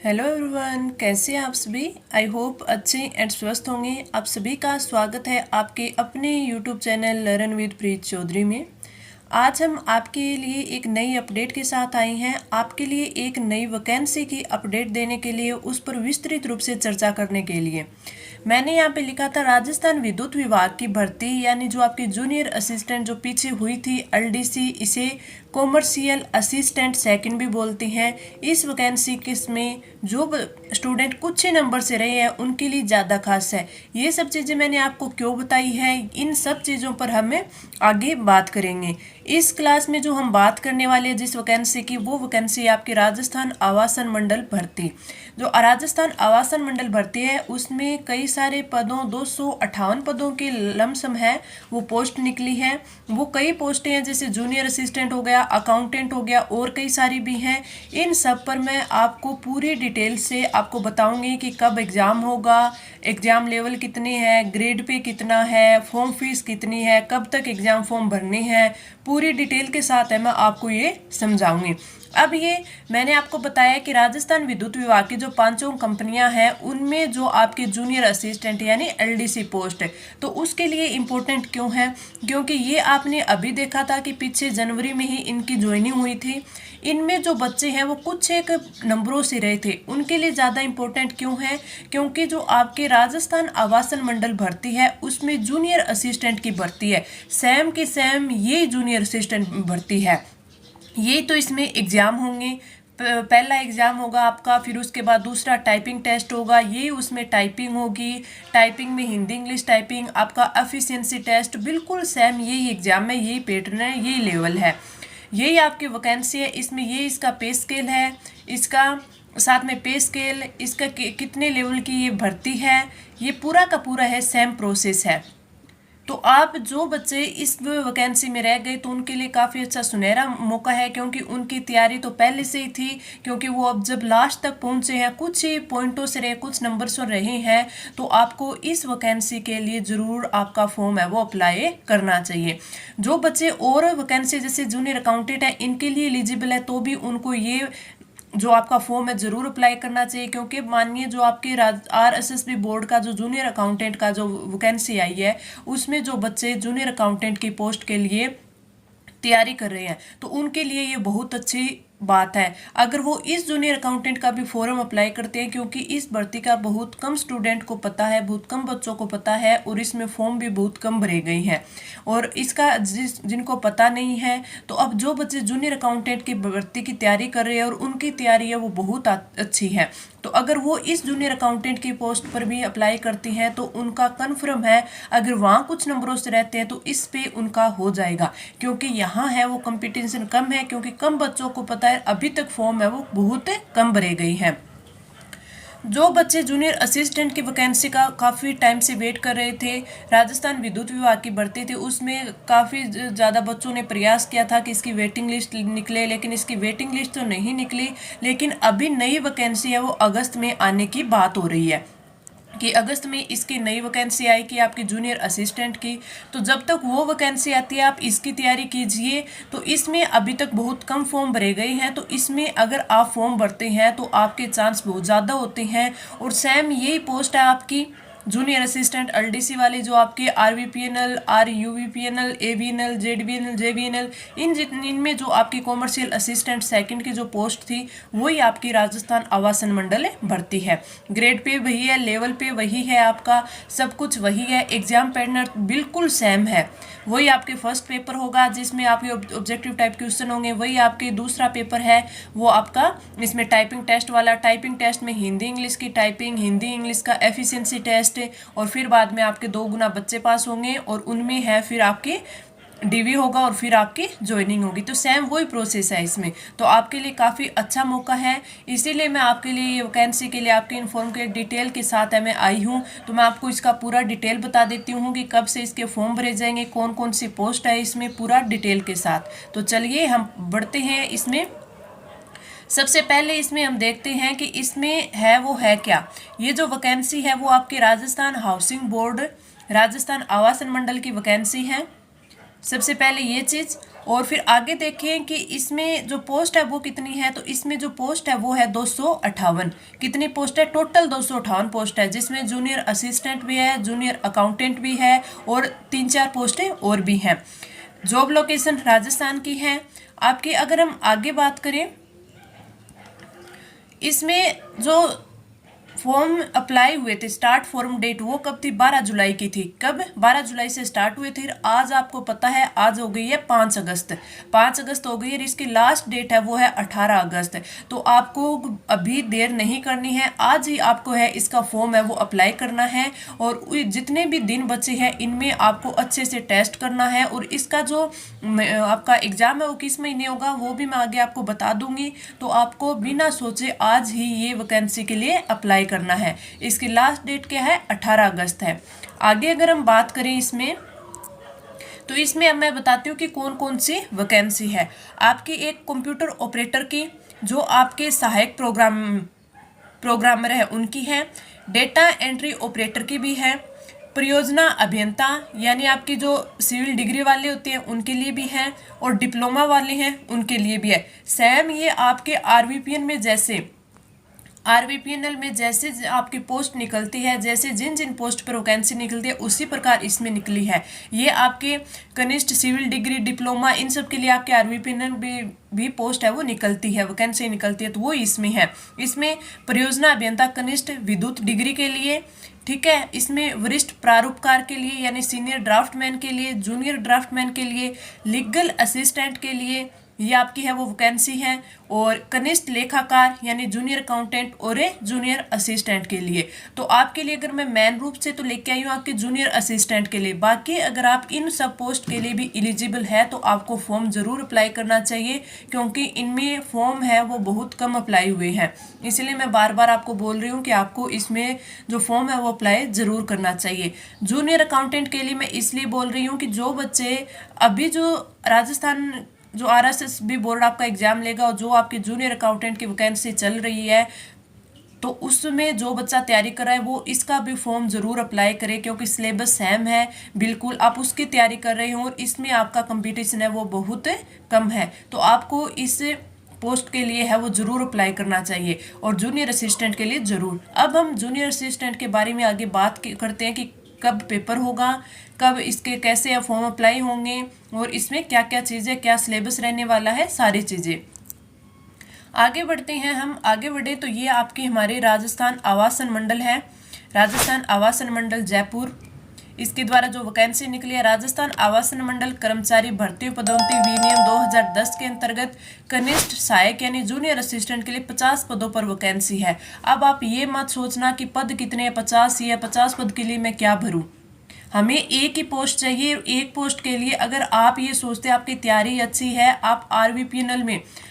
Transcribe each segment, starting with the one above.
Hello everyone, कैसे हैं आप सभी। आई होप अच्छे एंड स्वस्थ होंगे। आप सभी का स्वागत है आपके अपने यूट्यूब चैनल लर्न विद प्रीत चौधरी में। आज हम आपके लिए एक नई अपडेट के साथ आए हैं। आपके लिए एक नई वैकेंसी की अपडेट देने के लिए, उस पर विस्तृत रूप से चर्चा करने के लिए मैंने यहाँ पे लिखा था राजस्थान विद्युत विभाग की भर्ती, यानी जो आपकी जूनियर असिस्टेंट जो पीछे हुई थी एलडीसी, इसे कॉमर्शियल असिस्टेंट सेकंड भी बोलते हैं। इस वैकेंसी किसमें जो स्टूडेंट कुछ ही नंबर से रहे हैं उनके लिए ज़्यादा खास है। ये सब चीज़ें मैंने आपको क्यों बताई है, इन सब चीज़ों पर हमें आगे बात करेंगे। इस क्लास में जो हम बात करने वाले हैं जिस वैकेंसी की, वो वैकेंसी आपकी राजस्थान आवासन मंडल भर्ती। जो राजस्थान आवासन मंडल भर्ती है उसमें कई सारे पदों 258 पदों की लमसम है वो पोस्ट निकली है। वो कई पोस्टें हैं जैसे जूनियर असिस्टेंट हो गया, अकाउंटेंट हो गया, और कई सारी भी हैं। इन सब पर मैं आपको पूरी डिटेल से आपको बताऊंगी कि कब एग्ज़ाम होगा, एग्ज़ाम लेवल कितने हैं, ग्रेड पे कितना है, फॉर्म फीस कितनी है, कब तक एग्ज़ाम फॉर्म भरने हैं, पूरी डिटेल के साथ है मैं आपको ये समझाऊंगी। अब ये मैंने आपको बताया कि राजस्थान विद्युत विभाग की जो पांचों कंपनियां हैं उनमें जो आपके जूनियर असिस्टेंट यानी एलडीसी पोस्ट है, तो उसके लिए इम्पोर्टेंट क्यों है, क्योंकि ये आपने अभी देखा था कि पीछे जनवरी में ही इनकी ज्वाइनिंग हुई थी। इनमें जो बच्चे हैं वो कुछ एक नंबरों से रहे थे, उनके लिए ज़्यादा इम्पोर्टेंट क्यों है, क्योंकि जो आपके राजस्थान आवासन मंडल भर्ती है उसमें जूनियर असिस्टेंट की भर्ती है, सेम की सेम ये जूनियर असिस्टेंट भर्ती है। ये तो इसमें एग्ज़ाम होंगे, पहला एग्ज़ाम होगा आपका, फिर उसके बाद दूसरा टाइपिंग टेस्ट होगा, ये उसमें टाइपिंग होगी, टाइपिंग में हिंदी इंग्लिश टाइपिंग, आपका एफिशिएंसी टेस्ट, बिल्कुल सेम यही एग्ज़ाम है, यही पैटर्न है, यही लेवल है, यही आपकी वैकेंसी है। इसमें ये इसका पे स्केल है, इसका साथ में पे स्केल, इसका कितने लेवल की ये भर्ती है, ये पूरा का पूरा है, सेम प्रोसेस है। तो आप जो बच्चे इस वैकेंसी में रह गए तो उनके लिए काफ़ी अच्छा सुनहरा मौका है, क्योंकि उनकी तैयारी तो पहले से ही थी, क्योंकि वो अब जब लास्ट तक पहुंचे हैं, कुछ ही पॉइंटों से रहे, कुछ नंबर से रहे हैं, तो आपको इस वैकेंसी के लिए ज़रूर आपका फॉर्म है वो अप्लाई करना चाहिए। जो बच्चे और वैकेंसी जैसे जूनियर अकाउंटेंट है इनके लिए एलिजिबल है तो भी उनको ये जो आपका फॉर्म है ज़रूर अप्लाई करना चाहिए, क्योंकि मानिए जो आपके आरएसएसबी बोर्ड का जो जूनियर अकाउंटेंट का जो वैकेंसी आई है उसमें जो बच्चे जूनियर अकाउंटेंट की पोस्ट के लिए तैयारी कर रहे हैं तो उनके लिए ये बहुत अच्छी बात है अगर वो इस जूनियर अकाउंटेंट का भी फॉर्म अप्लाई करते हैं, क्योंकि इस भर्ती का बहुत कम स्टूडेंट को पता है, बहुत कम बच्चों को पता है, और इसमें फॉर्म भी बहुत कम भरे गए हैं। और इसका जिनको पता नहीं है, तो अब जो बच्चे जूनियर अकाउंटेंट की भर्ती की तैयारी कर रहे हैं और उनकी तैयारी है वो बहुत अच्छी है, तो अगर वो इस जूनियर अकाउंटेंट की पोस्ट पर भी अप्लाई करती हैं तो उनका कन्फर्म है, अगर वहाँ कुछ नंबरों से रहते हैं तो इस पे उनका हो जाएगा, क्योंकि यहाँ है वो कंपटीशन कम है, क्योंकि कम बच्चों को पता है, अभी तक फॉर्म है वो बहुत कम भरे गई है। जो बच्चे जूनियर असिस्टेंट की वैकेंसी का काफ़ी टाइम से वेट कर रहे थे, राजस्थान विद्युत विभाग की भर्ती थी, उसमें काफ़ी ज़्यादा बच्चों ने प्रयास किया था कि इसकी वेटिंग लिस्ट निकले, लेकिन इसकी वेटिंग लिस्ट तो नहीं निकली। लेकिन अभी नई वैकेंसी है वो अगस्त में आने की बात हो रही है कि अगस्त में इसकी नई वैकेंसी आएगी आपकी जूनियर असिस्टेंट की। तो जब तक वो वैकेंसी आती है आप इसकी तैयारी कीजिए। तो इसमें अभी तक बहुत कम फॉर्म भरे गए हैं, तो इसमें अगर आप फॉर्म भरते हैं तो आपके चांस बहुत ज़्यादा होते हैं। और सेम यही पोस्ट है आपकी जूनियर असिस्टेंट एलडीसी वाले, जो आपके आरवीपीएनएल, आरयूवीपीएनएल, एवीएनएल, जेडबीएनएल, जेबीएनएल, इनमें जो आपकी कॉमर्शियल असिस्टेंट सेकंड की जो पोस्ट थी वही आपकी राजस्थान आवासन मंडल भर्ती है। ग्रेड पे वही है, लेवल पे वही है, आपका सब कुछ वही है, एग्जाम पैटर्न बिल्कुल सेम है। वही आपके फर्स्ट पेपर होगा जिसमें आपके ऑब्जेक्टिव टाइप क्वेश्चन होंगे, वही आपके दूसरा पेपर है वो आपका इसमें टाइपिंग टेस्ट वाला, टाइपिंग टेस्ट में हिंदी इंग्लिश की टाइपिंग, हिंदी इंग्लिश का एफिशिएंसी टेस्ट, और फिर बाद में आपके 2 गुना बच्चे पास होंगे, और उनमें है फिर आपकी डीवी होगा और फिर आपकी ज्वाइनिंग होगी। तो सेम वही प्रोसेस है इसमें, तो आपके लिए काफ़ी अच्छा मौका है। इसीलिए मैं आपके लिए ये वैकेंसी के लिए आपके इन्फॉर्म के डिटेल के साथ है मैं आई हूँ। तो मैं आपको इसका पूरा डिटेल बता देती हूँ कि कब से इसके फॉर्म भरे जाएंगे, कौन कौन सी पोस्ट है इसमें, पूरा डिटेल के साथ। तो चलिए हम बढ़ते हैं इसमें। सबसे पहले इसमें हम देखते हैं कि इसमें है वो है क्या। ये जो वैकेंसी है वो आपके राजस्थान हाउसिंग बोर्ड, राजस्थान आवासन मंडल की वैकेंसी है। सबसे पहले ये चीज़, और फिर आगे देखें कि इसमें जो पोस्ट है वो कितनी है। तो इसमें जो पोस्ट है वो है 258। कितनी पोस्ट है? टोटल 258 पोस्ट है, जिसमें जूनियर असिस्टेंट भी है, जूनियर अकाउंटेंट भी है और 3-4 पोस्टें और भी हैं। जॉब लोकेशन राजस्थान की है आपकी। अगर हम आगे बात करें, इसमें जो फॉर्म अप्लाई हुए थे, स्टार्ट फॉर्म डेट वो कब थी? 12 जुलाई की थी। कब? 12 जुलाई से स्टार्ट हुए थे। आज आपको पता है आज हो गई है 5 अगस्त। 5 अगस्त हो गई है, इसकी लास्ट डेट है वो है 18 अगस्त। तो आपको अभी देर नहीं करनी है, आज ही आपको है इसका फॉर्म है वो अप्लाई करना है। और जितने भी दिन बचे हैं इनमें आपको अच्छे से टेस्ट करना है। और इसका जो आपका एग्जाम है वो किस महीने होगा वो भी मैं आगे आपको बता दूंगी। तो आपको बिना सोचे आज ही ये वैकेंसी के लिए अप्लाई करना है। इसकी लास्ट डेट क्या है? 18 अगस्त है। आगे अगर हम बात करें इसमें, तो इसमें अब मैं बताती हूँ कि कौन कौन सी वैकेंसी है आपकी। एक कंप्यूटर ऑपरेटर की, जो आपके सहायक प्रोग्रामर है उनकी है। डेटा एंट्री ऑपरेटर की भी है। परियोजना अभियंता यानी आपकी जो सिविल डिग्री वाले होते हैं उनके लिए भी है, और डिप्लोमा वाले हैं उनके लिए भी है। सेम ये आपके आरवीपीएन में जैसे आरवीपीएनएल में जैसे आपकी पोस्ट निकलती है, जैसे जिन जिन पोस्ट पर वैकेंसी निकलती है उसी प्रकार इसमें निकली है। ये आपके कनिष्ठ सिविल डिग्री डिप्लोमा इन सब के लिए आपके आरवीपीएनएल भी पोस्ट है वो निकलती है, वैकेंसी निकलती है, तो वो इसमें है। इसमें परियोजना अभियंता कनिष्ठ विद्युत डिग्री के लिए, ठीक है। इसमें वरिष्ठ प्रारूपकार के लिए यानी सीनियर ड्राफ्टमैन के लिए, जूनियर ड्राफ्टमैन के लिए, लीगल असिस्टेंट के लिए ये आपकी है वो वैकेंसी है। और कनिष्ठ लेखाकार यानी जूनियर अकाउंटेंट और जूनियर असिस्टेंट के लिए। तो आपके लिए अगर मैं मेन रूप से तो लेके आई हूँ आपके जूनियर असिस्टेंट के लिए। बाकी अगर आप इन सब पोस्ट के लिए भी एलिजिबल है तो आपको फॉर्म जरूर अप्लाई करना चाहिए, क्योंकि इनमें फॉर्म है वो बहुत कम अप्लाई हुए हैं। इसलिए मैं बार बार आपको बोल रही हूँ कि आपको इसमें जो फॉर्म है वो अप्लाई जरूर करना चाहिए। जूनियर अकाउंटेंट के लिए मैं इसलिए बोल रही हूँ कि जो बच्चे अभी जो राजस्थान जो आरएसएसबी बोर्ड आपका एग्जाम लेगा और जो आपकी जूनियर अकाउंटेंट की वैकेंसी चल रही है, तो उसमें जो बच्चा तैयारी कर रहा है वो इसका भी फॉर्म जरूर अप्लाई करे, क्योंकि सिलेबस सेम है बिल्कुल। आप उसकी तैयारी कर रहे हो और इसमें आपका कंपटीशन है वो बहुत कम है, तो आपको इस पोस्ट के लिए है वो जरूर अप्लाई करना चाहिए, और जूनियर असिस्टेंट के लिए जरूर। अब हम जूनियर असिस्टेंट के बारे में आगे बात करते हैं कि कब पेपर होगा, कब इसके कैसे फॉर्म अप्लाई होंगे, और इसमें क्या क्या चीज़ें, क्या सिलेबस रहने वाला है, सारी चीज़ें। आगे बढ़ते हैं, हम आगे बढ़े तो ये आपके हमारे राजस्थान आवासन मंडल है, राजस्थान आवासन मंडल जयपुर। इसके द्वारा जो वैकेंसी निकली है, राजस्थान आवासन मंडल कर्मचारी भर्ती पदोन्नति विनियम 2010 के अंतर्गत कनिष्ठ सहायक यानी जूनियर असिस्टेंट के लिए 50 पदों पर वैकेंसी है। अब आप ये मत सोचना कि पद कितने हैं, 50 ही है, 50 पद के लिए मैं क्या भरूं। हमें एक ही पोस्ट चाहिए। एक पोस्ट के लिए अगर आप ये सोचते हैं आपकी तैयारी अच्छी है, आप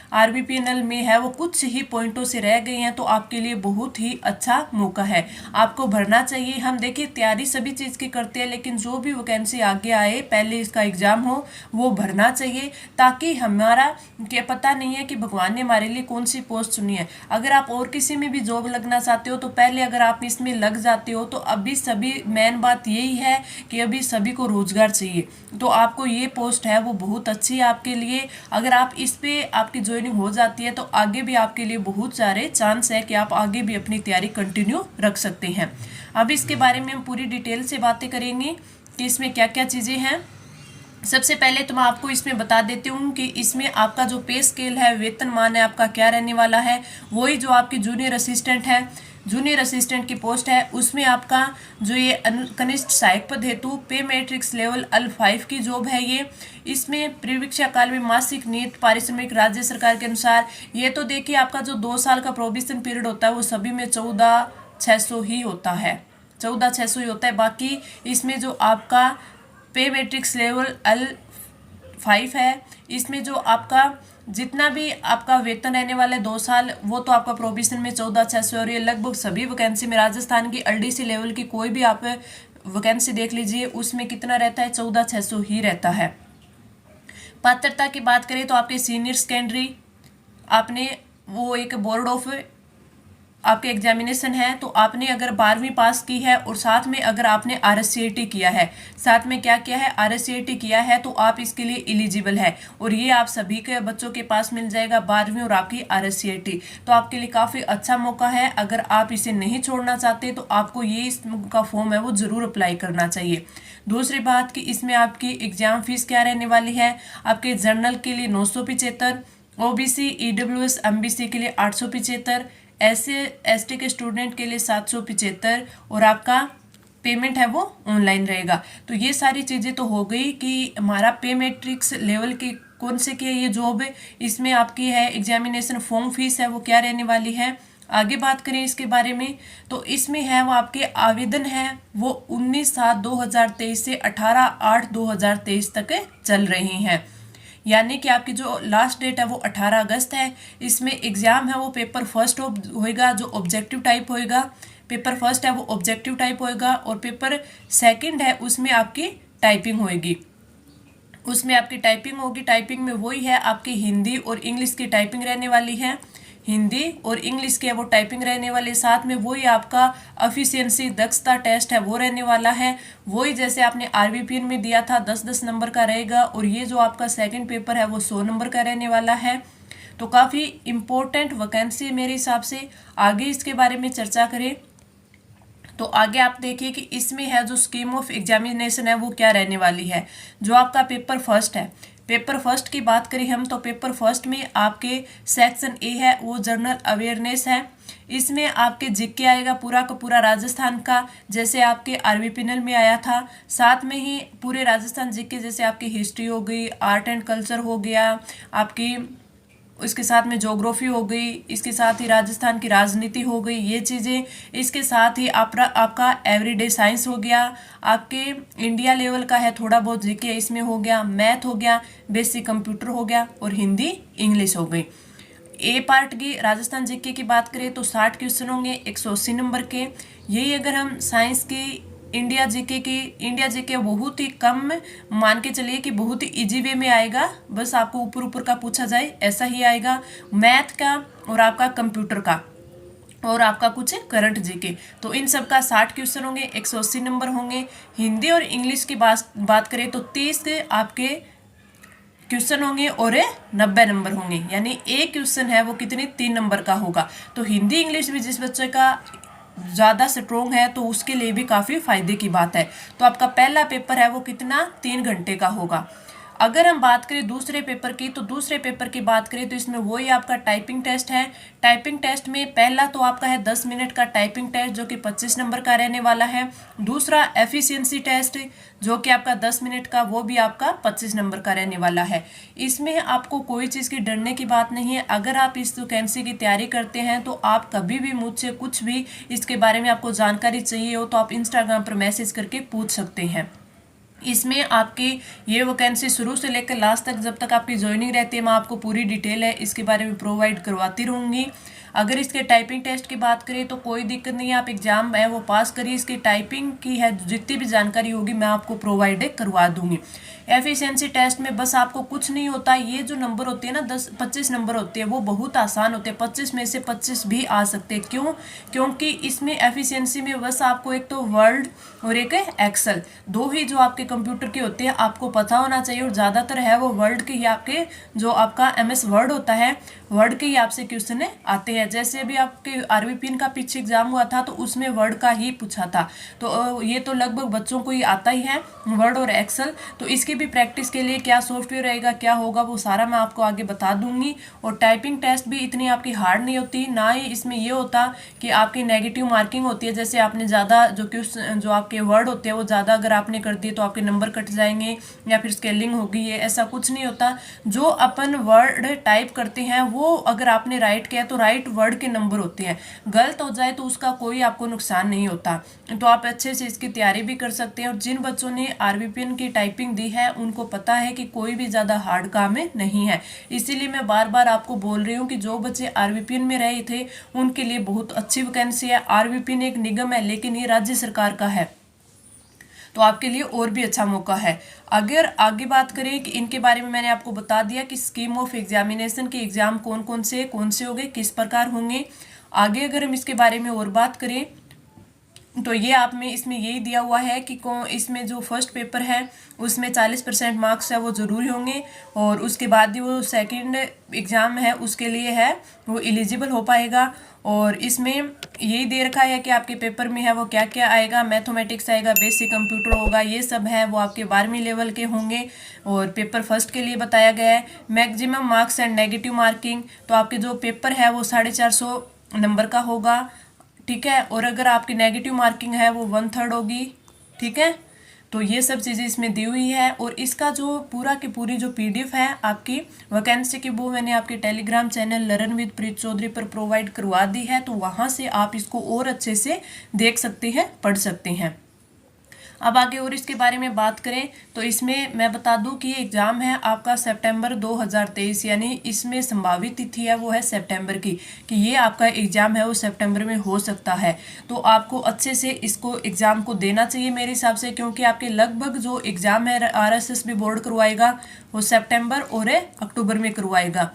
आरबीपीएनएल में है वो कुछ ही पॉइंटों से रह गए हैं, तो आपके लिए बहुत ही अच्छा मौका है, आपको भरना चाहिए। हम देखिए तैयारी सभी चीज़ की करते हैं, लेकिन जो भी वैकेंसी आगे आए पहले इसका एग्जाम हो वो भरना चाहिए, ताकि हमारा क्या पता नहीं है कि भगवान ने हमारे लिए कौन सी पोस्ट चुनी है। अगर आप और किसी में भी जॉब लगना चाहते हो तो पहले अगर आप इसमें लग जाते हो तो अभी सभी मेन बात यही है कि अभी सभी को रोजगार चाहिए, तो आपको ये पोस्ट है वो बहुत अच्छी है आपके लिए। अगर आप इस पे आपकी ज्वाइनिंग हो जाती है तो आगे भी आपके लिए बहुत सारे चांस है कि आप आगे भी अपनी तैयारी कंटिन्यू रख सकते हैं। अब इसके बारे में हम पूरी डिटेल से बातें करेंगे कि इसमें क्या क्या चीज़ें हैं। सबसे पहले तो मैं आपको इसमें बता देती हूँ कि इसमें आपका जो पे स्केल है, वेतनमान है आपका क्या रहने वाला है, वही जो आपकी जूनियर असिस्टेंट है, जूनियर असिस्टेंट की पोस्ट है उसमें आपका जो ये कनिष्ठ सहायक पद हेतु पे मैट्रिक्स लेवल L5 की जॉब है ये। इसमें परीक्षा काल में मासिक नियत पारिश्रमिक राज्य सरकार के अनुसार। ये तो देखिए आपका जो 2 साल का प्रोबेशन पीरियड होता है वो सभी में 14,600 ही होता है, 14,600 ही होता है। बाकी इसमें जो आपका पे मैट्रिक्स लेवल L5 है, इसमें जो आपका जितना भी आपका वेतन रहने वाले 2 साल वो तो आपका प्रोबेशन में 14,600 और ये लगभग सभी वैकेंसी में राजस्थान की LDC लेवल की कोई भी आप वैकेंसी देख लीजिए उसमें कितना रहता है, 14,600 ही रहता है। पात्रता की बात करें तो आपके सीनियर सेकेंडरी आपने वो एक बोर्ड ऑफ आपके एग्जामिनेशन है तो आपने अगर 12वीं पास की है और साथ में अगर आपने RSCAT किया है, साथ में क्या किया है, RSCAT किया है, तो आप इसके लिए एलिजिबल है और ये आप सभी के बच्चों के पास मिल जाएगा 12वीं और आपकी RSCAT। तो आपके लिए काफ़ी अच्छा मौका है। अगर आप इसे नहीं छोड़ना चाहते तो आपको ये इसका फॉर्म है वो ज़रूर अप्लाई करना चाहिए। दूसरी बात कि इसमें आपकी एग्जाम फीस क्या रहने वाली है। आपके जनरल के लिए 975, OBC EWS MBC के लिए 875, SC ST के स्टूडेंट के लिए 775 और आपका पेमेंट है वो ऑनलाइन रहेगा। तो ये सारी चीज़ें तो हो गई कि हमारा पे मैट्रिक्स लेवल की कौन से की है ये जॉब है, इसमें आपकी है एग्जामिनेशन फॉर्म फीस है वो क्या रहने वाली है। आगे बात करें इसके बारे में तो इसमें है वो आपके आवेदन है वो 19/7/2023 से 18/8/2023 तक चल रही हैं। यानी कि आपकी जो लास्ट डेट है वो 18 अगस्त है। इसमें एग्ज़ाम है वो पेपर फर्स्ट होएगा जो ऑब्जेक्टिव टाइप होएगा। पेपर फर्स्ट है वो ऑब्जेक्टिव टाइप होएगा और पेपर सेकंड है उसमें आपकी टाइपिंग होएगी। उसमें आपकी टाइपिंग होगी। टाइपिंग में वही है आपकी हिंदी और इंग्लिश की टाइपिंग रहने वाली है। हिंदी और इंग्लिश के वो टाइपिंग रहने वाली, साथ में वही आपका एफिशिएंसी दक्षता टेस्ट है वो रहने वाला है। वही जैसे आपने RVPN में दिया था 10-10 नंबर का रहेगा और ये जो आपका सेकंड पेपर है वो 100 नंबर का रहने वाला है। तो काफ़ी इम्पोर्टेंट वैकेंसी मेरे हिसाब से। आगे इसके बारे में चर्चा करें तो आगे आप देखिए कि इसमें है जो स्कीम ऑफ एग्जामिनेशन है वो क्या रहने वाली है। जो आपका पेपर फर्स्ट है, पेपर फर्स्ट की बात करें हम तो पेपर फर्स्ट में आपके सेक्शन A है वो जनरल अवेयरनेस है। इसमें आपके जीके आएगा पूरा का पूरा राजस्थान का, जैसे आपके RVPNL में आया था। साथ में ही पूरे राजस्थान जीके जैसे आपकी हिस्ट्री हो गई, आर्ट एंड कल्चर हो गया आपकी, इसके साथ में ज्योग्राफी हो गई, इसके साथ ही राजस्थान की राजनीति हो गई ये चीज़ें। इसके साथ ही आपका एवरीडे साइंस हो गया, आपके इंडिया लेवल का है थोड़ा बहुत जीके इसमें हो गया, मैथ हो गया, बेसिक कंप्यूटर हो गया और हिंदी इंग्लिश हो गई। A पार्ट की राजस्थान जीके की बात करें तो 60 क्वेश्चन होंगे 180 नंबर के। यही अगर हम साइंस की इंडिया जीके बहुत ही कम मान के चलिए कि बहुत ही इजी वे में आएगा, बस आपको ऊपर ऊपर का पूछा जाए ऐसा ही आएगा। मैथ का और आपका कंप्यूटर का और आपका कुछ करंट जीके, तो इन सब का 60 क्वेश्चन होंगे 180 नंबर होंगे। हिंदी और इंग्लिश की बात करें तो 30 के आपके क्वेश्चन होंगे और 90 नंबर होंगे, यानी एक क्वेश्चन है वो कितने 3 नंबर का होगा। तो हिंदी इंग्लिश भी जिस बच्चे का ज़्यादा स्ट्रोंग है तो उसके लिए भी काफ़ी फायदे की बात है। तो आपका पहला पेपर है वो कितना 3 घंटे का होगा। अगर हम बात करें दूसरे पेपर की तो दूसरे पेपर की बात करें तो इसमें वही आपका टाइपिंग टेस्ट है। टाइपिंग टेस्ट में पहला तो आपका है 10 मिनट का टाइपिंग टेस्ट जो कि 25 नंबर का रहने वाला है। दूसरा एफिशिएंसी टेस्ट जो कि आपका 10 मिनट का, वो भी आपका 25 नंबर का रहने वाला है। इसमें आपको कोई चीज़ की डरने की बात नहीं है। अगर आप इस वैकेंसी की तैयारी करते हैं तो आप कभी भी मुझसे कुछ भी इसके बारे में आपको जानकारी चाहिए हो तो आप इंस्टाग्राम पर मैसेज करके पूछ सकते हैं। इसमें आपकी ये वैकेंसी शुरू से लेकर लास्ट तक जब तक आपकी ज्वाइनिंग रहती है मैं आपको पूरी डिटेल है इसके बारे में प्रोवाइड करवाती रहूँगी। अगर इसके टाइपिंग टेस्ट की बात करें तो कोई दिक्कत नहीं है, आप एग्जाम है वो पास करिए। इसकी टाइपिंग की है जितनी भी जानकारी होगी मैं आपको प्रोवाइड करवा दूंगी। एफिशिएंसी टेस्ट में बस आपको कुछ नहीं होता, ये जो नंबर होते हैं ना 10-25 नंबर होते हैं वो बहुत आसान होते हैं, 25 में से 25 भी आ सकते हैं। क्यों? क्योंकि इसमें एफिशिएंसी में बस आपको एक तो वर्ड और एक एक्सेल, दो ही जो आपके कंप्यूटर के होते हैं आपको पता होना चाहिए और ज़्यादातर है वो वर्ड के ही आपके जो आपका MS वर्ड होता है वर्ड के ही आपसे क्वेश्चन आते हैं। जैसे अभी आपके RVPN का पीछे एग्जाम हुआ था तो उसमें वर्ड का ही पूछा था, तो ये तो लगभग बच्चों को ही आता ही है वर्ड और एक्सेल। तो इसकी भी प्रैक्टिस के लिए क्या सॉफ्टवेयर रहेगा क्या होगा वो सारा मैं आपको आगे बता दूंगी। और टाइपिंग टेस्ट भी इतनी आपकी हार्ड नहीं होती, ना ही इसमें ये होता कि आपकी नेगेटिव मार्किंग होती है। जैसे आपने ज़्यादा जो आपके वर्ड होते हैं वो ज़्यादा अगर आपने कर दिए तो आपके नंबर कट जाएंगे या फिर स्केलिंग होगी, ये ऐसा कुछ नहीं होता। जो अपन वर्ड टाइप करते हैं वो अगर आपने राइट किया तो राइट वर्ड के नंबर होते हैं, गलत हो जाए तो उसका कोई आपको नुकसान नहीं होता। तो आप अच्छे से इसकी तैयारी भी कर सकते हैं। और जिन बच्चों ने RVPN की टाइपिंग दी है उनको पता है कि कोई भी ज़्यादा हार्ड काम नहीं है, इसीलिए मैं बार बार आपको बोल रही हूँ कि जो बच्चे RVPN में रहे थे उनके लिए बहुत अच्छी वैकेंसी है। RVPN एक निगम है लेकिन ये राज्य सरकार का है, तो आपके लिए और भी अच्छा मौका है। अगर आगे बात करें कि इनके बारे में मैंने आपको बता दिया कि स्कीम ऑफ एग्जामिनेशन के एग्जाम कौन कौन से होंगे, किस प्रकार होंगे। आगे अगर हम इसके बारे में और बात करें तो ये आप में इसमें यही दिया हुआ है कि इसमें जो फर्स्ट पेपर है उसमें 40% मार्क्स है वो ज़रूरी होंगे, और उसके बाद ही वो सेकंड एग्ज़ाम है उसके लिए है वो एलिजिबल हो पाएगा। और इसमें यही दे रखा है कि आपके पेपर में है वो क्या क्या आएगा, मैथमेटिक्स आएगा, बेसिक कंप्यूटर होगा, ये सब है वो आपके 12वीं लेवल के होंगे। और पेपर फर्स्ट के लिए बताया गया है maximum marks and negative marking, तो आपके जो पेपर है वो 450 नंबर का होगा, ठीक है। और अगर आपकी नेगेटिव मार्किंग है वो 1/3 होगी, ठीक है। तो ये सब चीज़ें इसमें दी हुई है। और इसका जो पूरा की पूरी जो PDF है आपकी वैकेंसी की वो मैंने आपके टेलीग्राम चैनल लर्न विद प्रीत चौधरी पर प्रोवाइड करवा दी है, तो वहाँ से आप इसको और अच्छे से देख सकते हैं, पढ़ सकते हैं। अब आगे और इसके बारे में बात करें तो इसमें मैं बता दूं कि एग्ज़ाम है आपका सितंबर 2023, यानी इसमें संभावित तिथि है वो है सितंबर की, कि ये आपका एग्ज़ाम है वो सितंबर में हो सकता है। तो आपको अच्छे से इसको एग्ज़ाम को देना चाहिए मेरे हिसाब से, क्योंकि आपके लगभग जो एग्ज़ाम है RSSB बोर्ड करवाएगा वो सितंबर और अक्टूबर में करवाएगा।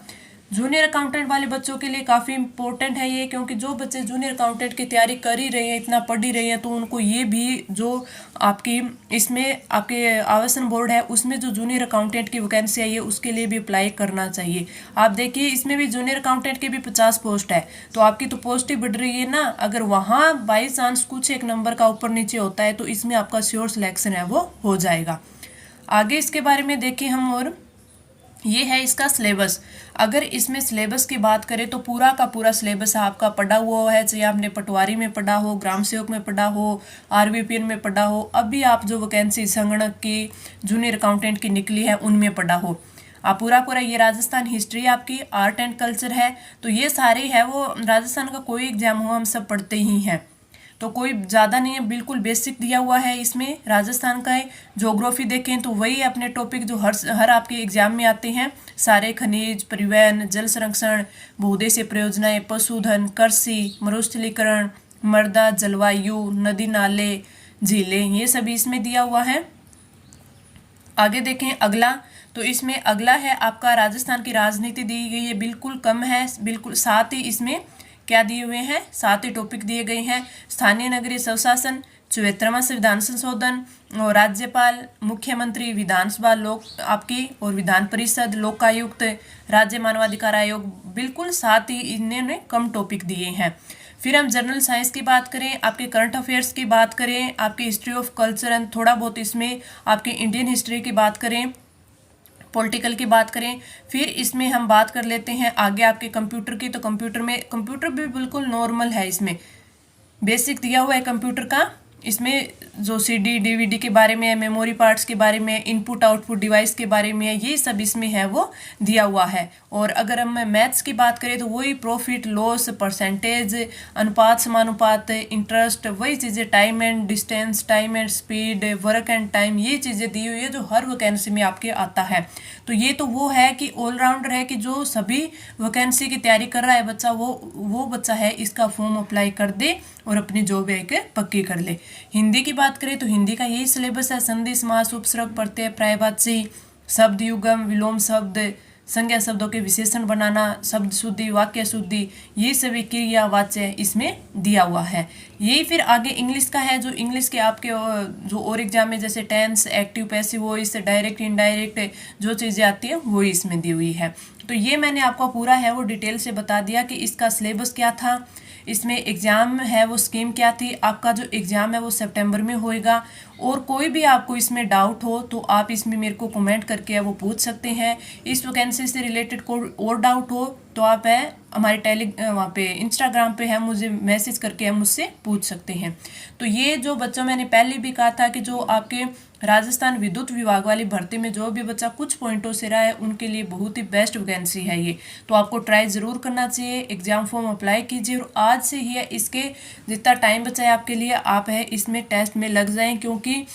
जूनियर अकाउंटेंट वाले बच्चों के लिए काफ़ी इंपॉर्टेंट है ये, क्योंकि जो बच्चे जूनियर अकाउंटेंट की तैयारी कर ही रहे हैं, इतना पढ़ ही रहे हैं, तो उनको ये भी जो आपकी इसमें आपके आवासन बोर्ड है उसमें जो जूनियर अकाउंटेंट की वैकेंसी आई है उसके लिए भी अप्लाई करना चाहिए। आप देखिए इसमें भी जूनियर अकाउंटेंट की भी 50 पोस्ट है, तो आपकी तो पोस्ट ही बढ़ रही है ना। अगर वहाँ बाई चांस कुछ एक नंबर का ऊपर नीचे होता है तो इसमें आपका श्योर सिलेक्शन है वो हो जाएगा। आगे इसके बारे में देखें हम, और ये है इसका सिलेबस। अगर इसमें सिलेबस की बात करें तो पूरा का पूरा सिलेबस आपका पढ़ा हुआ है, चाहे आपने पटवारी में पढ़ा हो, ग्राम सेवक में पढ़ा हो, RVPN में पढ़ा हो, अभी आप जो वैकेंसी संगणक की जूनियर अकाउंटेंट की निकली है उनमें पढ़ा हो, आप पूरा पूरा ये राजस्थान हिस्ट्री आपकी आर्ट एंड कल्चर है, तो ये सारे है वो राजस्थान का कोई एग्जाम हो हम सब पढ़ते ही हैं, तो कोई ज़्यादा नहीं है, बिल्कुल बेसिक दिया हुआ है इसमें राजस्थान का है। ज्योग्राफी देखें तो वही अपने टॉपिक जो हर आपके एग्जाम में आते हैं सारे, खनिज, परिवहन, जल संरक्षण, बहुउद्देशीय परियोजनाएं, पशुधन, कृषि, मरुस्थलीकरण, मृदा, जलवायु, नदी नाले, झीलें, ये सभी इसमें दिया हुआ है। आगे देखें अगला, तो इसमें अगला है आपका राजस्थान की राजनीति दी गई है, बिल्कुल कम है, बिल्कुल। साथ ही इसमें क्या दिए हुए हैं, 7 ही टॉपिक दिए गए हैं। स्थानीय नगरीय स्वशासन, 74वां संविधान संशोधन, और राज्यपाल, मुख्यमंत्री, विधानसभा लोक आपकी और विधान परिषद, लोकायुक्त, राज्य मानवाधिकार आयोग, बिल्कुल 7 ही इन्होंने कम टॉपिक दिए हैं। फिर हम जनरल साइंस की बात करें, आपके करंट अफेयर्स की बात करें, आपकी हिस्ट्री ऑफ कल्चर एंड थोड़ा बहुत इसमें आपके इंडियन हिस्ट्री की बात करें, पॉलिटिकल की बात करें, फिर इसमें हम बात कर लेते हैं आगे आपके कंप्यूटर की। तो कंप्यूटर भी बिल्कुल नॉर्मल है, इसमें बेसिक दिया हुआ है कंप्यूटर का। इसमें जो CD DVD के बारे में है, मेमोरी पार्ट्स के बारे में, इनपुट आउटपुट डिवाइस के बारे में है, ये सब इसमें है वो दिया हुआ है। और अगर हम मैथ्स की बात करें तो वही प्रॉफिट लॉस, परसेंटेज, अनुपात समानुपात, इंटरेस्ट, वही चीज़ें, time and distance, time and speed, work and time, ये चीज़ें दी हुई है जो हर वैकेंसी में आपके आता है। तो ये तो वो है कि ऑलराउंडर है कि जो सभी वैकेंसी की तैयारी कर रहा है बच्चा, वो बच्चा है इसका फॉर्म अप्लाई कर दे और अपनी जॉब एक पक्की कर ले। हिंदी की बात करें तो हिंदी का यही सिलेबस है, संधि, समास, उपसर्ग, प्रत्यय, पर्यायवाची, शब्द युगम, विलोम शब्द, संज्ञा शब्दों के विशेषण बनाना, शब्द शुद्धि, वाक्य शुद्धि, ये सभी क्रियावाच्य इसमें दिया हुआ है। यही फिर आगे इंग्लिश का है, जो इंग्लिश के आपके जो और एग्जाम में जैसे tense, active, passive voice, direct, indirect, जो चीज़ें आती है वो इसमें दी हुई है। तो ये मैंने आपको पूरा है वो डिटेल से बता दिया कि इसका सिलेबस क्या था, इसमें एग्ज़ाम है वो स्कीम क्या थी। आपका जो एग्ज़ाम है वो सितंबर में होएगा। और कोई भी आपको इसमें डाउट हो तो आप इसमें मेरे को कमेंट करके वो पूछ सकते हैं। इस वैकेंसी से रिलेटेड कोई और डाउट हो तो आप है हमारे वहाँ पे इंस्टाग्राम पे है, मुझे मैसेज करके हम मुझसे पूछ सकते हैं। तो ये जो बच्चों, मैंने पहले भी कहा था कि जो आपके राजस्थान विद्युत विभाग वाली भर्ती में जो भी बच्चा कुछ पॉइंटों से रहा है उनके लिए बहुत ही बेस्ट वैकेंसी है ये, तो आपको ट्राई ज़रूर करना चाहिए। एग्जाम फॉर्म अप्लाई कीजिए और आज से ही है इसके जितना टाइम बचा है आपके लिए, आप है इसमें टेस्ट में लग जाएं, क्योंकि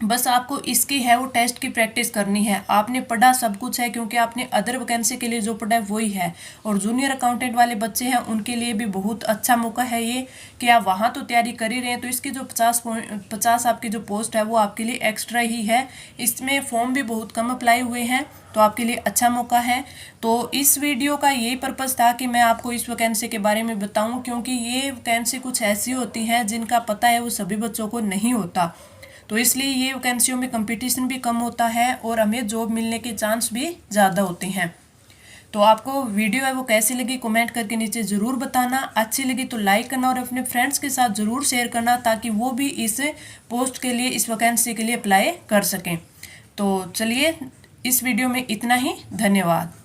बस आपको इसकी है वो टेस्ट की प्रैक्टिस करनी है। आपने पढ़ा सब कुछ है, क्योंकि आपने अदर वैकेंसी के लिए जो पढ़ा है वही है। और जूनियर अकाउंटेंट वाले बच्चे हैं उनके लिए भी बहुत अच्छा मौका है ये, कि आप वहाँ तो तैयारी कर ही रहे हैं, तो इसकी जो 50 आपकी जो पोस्ट है वो आपके लिए एक्स्ट्रा ही है। इसमें फॉर्म भी बहुत कम अप्लाई हुए हैं, तो आपके लिए अच्छा मौका है। तो इस वीडियो का यही पर्पज़ था कि मैं आपको इस वैकेंसी के बारे में बताऊं, क्योंकि ये वैकेंसी कुछ ऐसी होती हैं जिनका पता है वो सभी बच्चों को नहीं होता। तो इसलिए ये वैकेंसियों में कंपटीशन भी कम होता है और हमें जॉब मिलने के चांस भी ज़्यादा होते हैं। तो आपको वीडियो है वो कैसी लगी कमेंट करके नीचे ज़रूर बताना। अच्छी लगी तो लाइक करना और अपने फ्रेंड्स के साथ ज़रूर शेयर करना, ताकि वो भी इस पोस्ट के लिए, इस वैकेंसी के लिए अप्लाई कर सकें। तो चलिए, इस वीडियो में इतना ही। धन्यवाद।